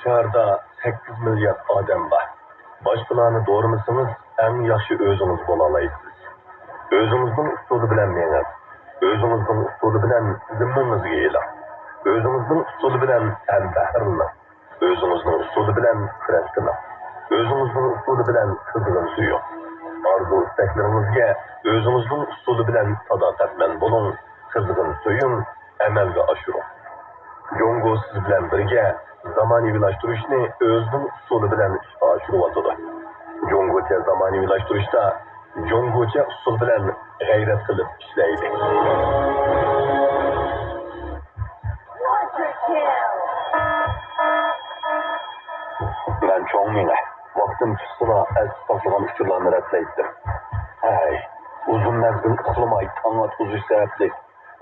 Şehirde 8 milyar adam var. Başkalarını doğrumusunuz, en yaxşı özünüz bolalayısınız. Özünüzün usulü bilen meniz. Özünüzün usulü bilen zimminizi eğilir. Özünüzün usulü bilen embahırını. Özünüzün usulü bilen kıreskini. Özünüzün usulü bilen kızılın suyu. Arzu isteklerinizge özünüzün usulü bilen sadakatmen bulun, kızılın suyun, emelge aşırın. Jongo siz bilen birge zamanivilaştırışını özünün usulü bilen aşırıvatıdır. Jongocha zamanivilaştırışta Jongocha usul bilen gayret kılıp işleydi. Ben çoğun mine. Vaktim çıksına ez saklanan uçurlarını reddeydim. Hey, uzun mezgin ıkılmayı tanımat uzuş sebepli.